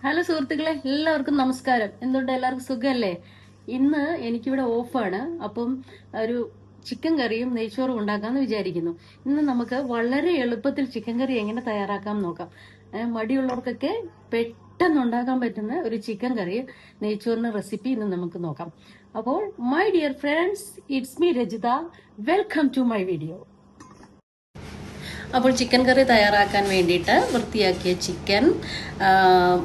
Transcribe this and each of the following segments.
Hello സുഹൃത്തുക്കളെ, എല്ലാവർക്കും നമസ്കാരം. എന്തുകൊണ്ട് എല്ലാവർക്കും സുഖമല്ലേ? ഇന്ന് എനിക്കിവിടെ ഓഫാണ്. അപ്പം ഒരു ചിക്കൻ കറിയും നെയ്ച്ചോറും ഉണ്ടാക്കാമെന്ന് വിചാരിക്കുന്നു. ഇന്ന് നമുക്ക് വളരെ എളുപ്പത്തിൽ ചിക്കൻ കറി എങ്ങനെ തയ്യാറാക്കാം നോക്കാം. മടിയുള്ളവർക്കൊക്കെ പെട്ടെന്ന് ഉണ്ടാക്കാൻ പറ്റുന്ന ഒരു ചിക്കൻ കറി നെയ്ച്ചോറിന് റെസിപ്പി ഇന്ന് നമുക്ക് നോക്കാം. അപ്പോൾ my dear friends, it's me Rajitha. Welcome to my video. അപ്പോൾ ചിക്കൻ കറി തയ്യാറാക്കാൻ വേണ്ടിയിട്ട് വൃത്തിയാക്കിയ ചിക്കൻ,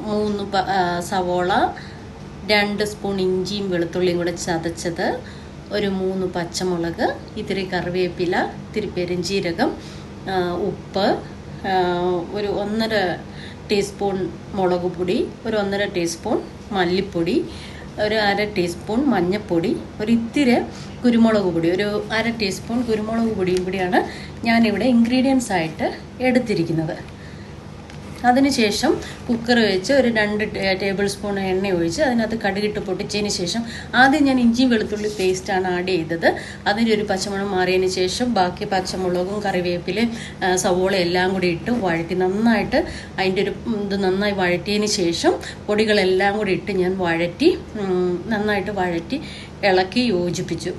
3 സവോള, 2 സ്പൂൺ ഇഞ്ചിയും വെളുത്തുള്ളിയും കൂടെ ചതച്ചത്, ഒരു 3 പച്ചമുളക്, ഇത്തിരി കറിവേപ്പില, ഇത്തിരി പെരുംജീരകം, ഉപ്പ്, ഒരു 1.5 ടീസ്പൂൺ മുളക് പൊടി, ഒരു 1.5 ടീസ്പൂൺ മല്ലിപ്പൊടി, ഒരു 1/2 ടീസ്പൂൺ മഞ്ഞൾപ്പൊടി, ഒരു ഇത്തിരി കുരുമുളക് പൊടി, ഒരു 1/2 ടീസ്പൂൺ കുരുമുളക് പൊടിയും കൂടിയാണ് ഞാനിവിടെ ഇൻഗ്രീഡിയൻസ് ആയിട്ട് എടുത്തിരിക്കുന്നത്. അതിനുശേഷം കുക്കർ വെച്ച് ഒരു 2 ടേബിൾ സ്പൂൺ എണ്ണ ഒഴിച്ച് അതിനകത്ത് കടുകിട്ട് പൊട്ടിച്ചതിന് ശേഷം ആദ്യം ഞാൻ ഇഞ്ചി വെളുത്തുള്ളി പേസ്റ്റാണ് ആഡ് ചെയ്തത്. അതിൻ്റെ ഒരു പച്ചമണം മാറിയതിന് ശേഷം ബാക്കി പച്ചമുളകും കറിവേപ്പിലയും സവോള എല്ലാം കൂടി ഇട്ട് വഴറ്റി നന്നായിട്ട് അതിൻ്റെ ഒരു ഇത് നന്നായി വഴറ്റിയതിന് ശേഷം പൊടികളെല്ലാം കൂടി ഇട്ട് ഞാൻ നന്നായിട്ട് വഴറ്റി ഇളക്കി യോജിപ്പിച്ചു.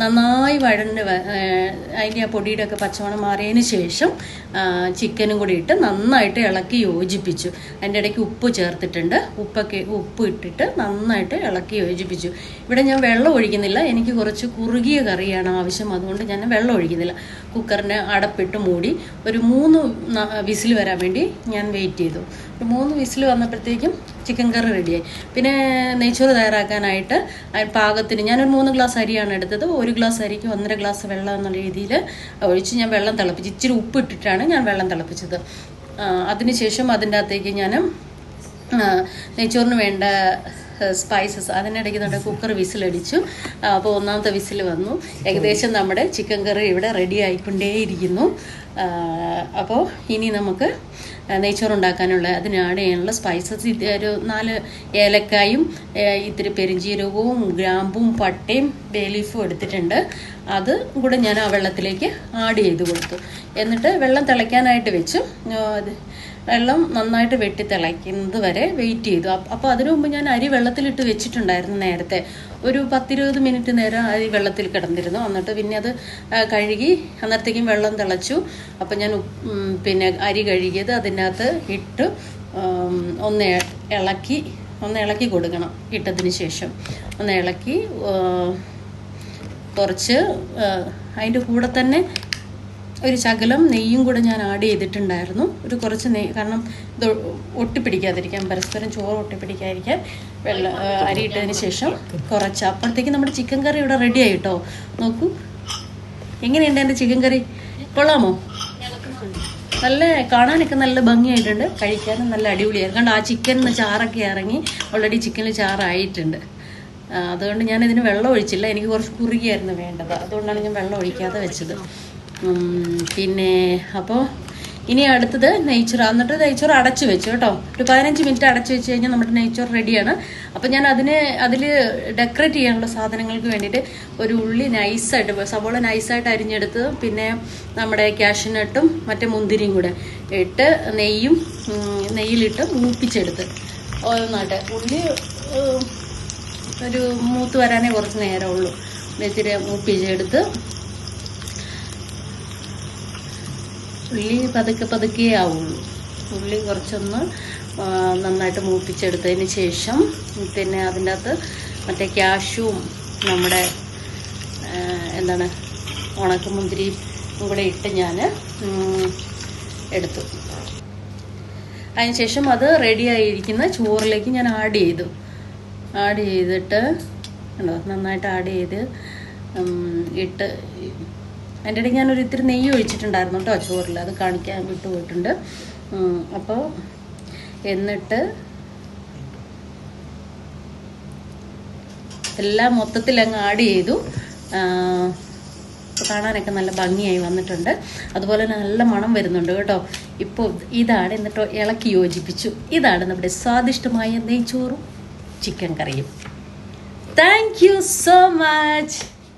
നന്നായി അതിൻ്റെ ആ പൊടിയുടെ ഒക്കെ പച്ചമണം മാറിയതിന് ശേഷം ചിക്കനും കൂടി ഇട്ട് നന്നായിട്ട് ഇളക്കി യോജിപ്പിച്ചു. അതിൻ്റെ ഇടയ്ക്ക് ഉപ്പ് ചേർത്തിട്ടുണ്ട്. ഉപ്പ് ഇട്ടിട്ട് നന്നായിട്ട് ഇളക്കി യോജിപ്പിച്ചു. ഇവിടെ ഞാൻ വെള്ളം ഒഴിക്കുന്നില്ല, എനിക്ക് കുറച്ച് കുറുകിയ കറിയാണ് ആവശ്യം, അതുകൊണ്ട് ഞാൻ വെള്ളം ഒഴിക്കുന്നില്ല. കുക്കറിന് അടപ്പിട്ട് മൂടി ഒരു 3 വിസിൽ വരാൻ വേണ്ടി ഞാൻ വെയിറ്റ് ചെയ്തു. ഒരു 3 വിസിൽ വന്നപ്പോഴത്തേക്കും ചിക്കൻ കറി റെഡിയായി. പിന്നെ നെയ്ച്ചോറ് തയ്യാറാക്കാനായിട്ട് പാകത്തിന് ഞാനൊരു 3 ഗ്ലാസ് അരിയാണ് എടുത്തത്. 1 ഗ്ലാസ് അരിക്ക് 1.5 ഗ്ലാസ് വെള്ളം എന്നുള്ള രീതിയിൽ ഒഴിച്ച് ഞാൻ വെള്ളം തിളപ്പിച്ച് ഇച്ചിരി ഉപ്പ് ഇട്ടിട്ടാണ് ഞാൻ വെള്ളം തിളപ്പിച്ചത്. അതിനുശേഷം അതിൻ്റെ അകത്തേക്ക് ഞാൻ നെയ്ച്ചോറിന് വേണ്ട സ്പൈസസ് അതിനിടയ്ക്ക് നമ്മുടെ കുക്കർ വിസിലടിച്ചു. അപ്പോൾ 1ാമത്തെ വിസിൽ വന്നു. ഏകദേശം നമ്മുടെ ചിക്കൻ കറി ഇവിടെ റെഡി ആയിക്കൊണ്ടേയിരിക്കുന്നു. അപ്പോൾ ഇനി നമുക്ക് നെയ്ച്ചോറുണ്ടാക്കാനുള്ള അതിന് ആഡ് ചെയ്യാനുള്ള സ്പൈസസ് ഒരു 4 ഏലക്കായും ഇത്തിരി പെരുംജീരകവും ഗ്രാമ്പും പട്ടയും ബേ ലീഫും എടുത്തിട്ടുണ്ട്. അത് കൂടെ ഞാൻ ആ വെള്ളത്തിലേക്ക് ആഡ് ചെയ്ത് കൊടുത്തു. എന്നിട്ട് വെള്ളം തിളയ്ക്കാനായിട്ട് വെച്ചു. വെള്ളം നന്നായിട്ട് വെട്ടി തിളയ്ക്കുന്നത് വരെ വെയിറ്റ് ചെയ്തു. അപ്പോൾ അതിനു മുമ്പ് ഞാൻ അരി വെള്ളത്തിലിട്ട് വെച്ചിട്ടുണ്ടായിരുന്നു. നേരത്തെ ഒരു 10-20 മിനിറ്റ് നേരം അരി വെള്ളത്തിൽ കിടന്നിരുന്നു. എന്നിട്ട് പിന്നെ അത് കഴുകി അന്നേരത്തേക്കും വെള്ളം തിളച്ചു. അപ്പം ഞാൻ പിന്നെ അരി കഴുകിയത് അതിനകത്ത് ഇട്ട് ഒന്ന് ഇളക്കി കൊടുക്കണം. ഇട്ടതിന് ശേഷം ഒന്ന് ഇളക്കി കുറച്ച് അതിൻ്റെ കൂടെ തന്നെ ഒരു ശകലം നെയ്യും കൂടെ ഞാൻ ആഡ് ചെയ്തിട്ടുണ്ടായിരുന്നു. ഒരു കുറച്ച് നെയ്യ്, കാരണം ഇത് ഒട്ടിപ്പിടിക്കാതിരിക്കാൻ, പരസ്പരം ചോറ് ഒട്ടിപ്പിടിക്കാതിരിക്കാൻ അരി ഇട്ടതിന് ശേഷം കുറച്ച്. അപ്പോഴത്തേക്ക് നമ്മുടെ ചിക്കൻ കറി ഇവിടെ റെഡി ആയിട്ടോ. നോക്കൂ എങ്ങനെയുണ്ട് എൻ്റെ ചിക്കൻ കറി, കൊള്ളാമോ? നല്ല കാണാനൊക്കെ നല്ല ഭംഗിയായിട്ടുണ്ട്, കഴിക്കാനും നല്ല അടിപൊളിയായിരുന്നു. കാരണം ആ ചിക്കനിന്ന് ചാറൊക്കെ ഇറങ്ങി ഓൾറെഡി ചിക്കനിൽ ചാറായിട്ടുണ്ട്. അതുകൊണ്ട് ഞാനിതിന് വെള്ളം ഒഴിച്ചില്ല, എനിക്ക് കുറച്ച് കുറുകിയായിരുന്നു വേണ്ടത്, അതുകൊണ്ടാണ് ഞാൻ വെള്ളം ഒഴിക്കാതെ വെച്ചത്. പിന്നെ അപ്പോൾ ഇനി അടുത്തത് നെയ്ച്ചോറ്. എന്നിട്ട് നെയ്ച്ചോറ് അടച്ചു വെച്ചു കേട്ടോ. ഒരു 15 മിനിറ്റ് അടച്ചു വെച്ച് കഴിഞ്ഞാൽ നമ്മുടെ നെയ്ച്ചോറ് റെഡിയാണ്. അപ്പം ഞാൻ അതിൽ ഡെക്കറേറ്റ് ചെയ്യാനുള്ള സാധനങ്ങൾക്ക് വേണ്ടിയിട്ട് ഒരു ഉള്ളി സവോള നൈസായിട്ട് അരിഞ്ഞെടുത്ത്, പിന്നെ നമ്മുടെ കാഷ്യൂനട്ടും മറ്റേ മുന്തിരിയും കൂടെ ഇട്ട് നെയ്യിലിട്ട് മൂപ്പിച്ചെടുത്ത് ഓരോന്നായിട്ട്. ഉള്ളി ഒരു മൂത്ത് വരാനേ കുറച്ച് നേരമുള്ളൂ. ഇത്തിരി മൂപ്പിച്ചെടുത്ത് ഉള്ളി പതുക്കെ ആവുള്ളൂ. ഉള്ളി കുറച്ചൊന്ന് നന്നായിട്ട് മൂപ്പിച്ചെടുത്തതിന് ശേഷം പിന്നെ അതിൻ്റെ അകത്ത് മറ്റേ കാഷ്യൂവും നമ്മുടെ ഉണക്കമുന്തിരിയും കൂടെ ഇട്ട് ഞാൻ എടുത്തു. അതിനുശേഷം അത് റെഡിയായിരിക്കുന്ന ചോറിലേക്ക് ഞാൻ ആഡ് ചെയ്തിട്ട് നന്നായിട്ട് ആഡ് ചെയ്ത് ഇട്ട് അതിൻ്റെ ഇടയ്ക്ക് ഞാനൊരു ഇത്തിരി നെയ്യ് ഒഴിച്ചിട്ടുണ്ടായിരുന്നു കേട്ടോ ചോറിൽ, അത് കാണിക്കാൻ വിട്ടുപോയിട്ടുണ്ട്. അപ്പോൾ എന്നിട്ട് എല്ലാം മൊത്തത്തിൽ അങ്ങ് ആഡ് ചെയ്തു. കാണാനൊക്കെ നല്ല ഭംഗിയായി വന്നിട്ടുണ്ട്. അതുപോലെ തന്നെ നല്ല മണം വരുന്നുണ്ട് കേട്ടോ. ഇപ്പോൾ ഇതാണ്, എന്നിട്ട് ഇളക്കി യോജിപ്പിച്ചു. ഇതാണ് നമ്മുടെ സ്വാദിഷ്ടമായ നെയ്ച്ചോറും ചിക്കൻ കറിയും. Thank you so much.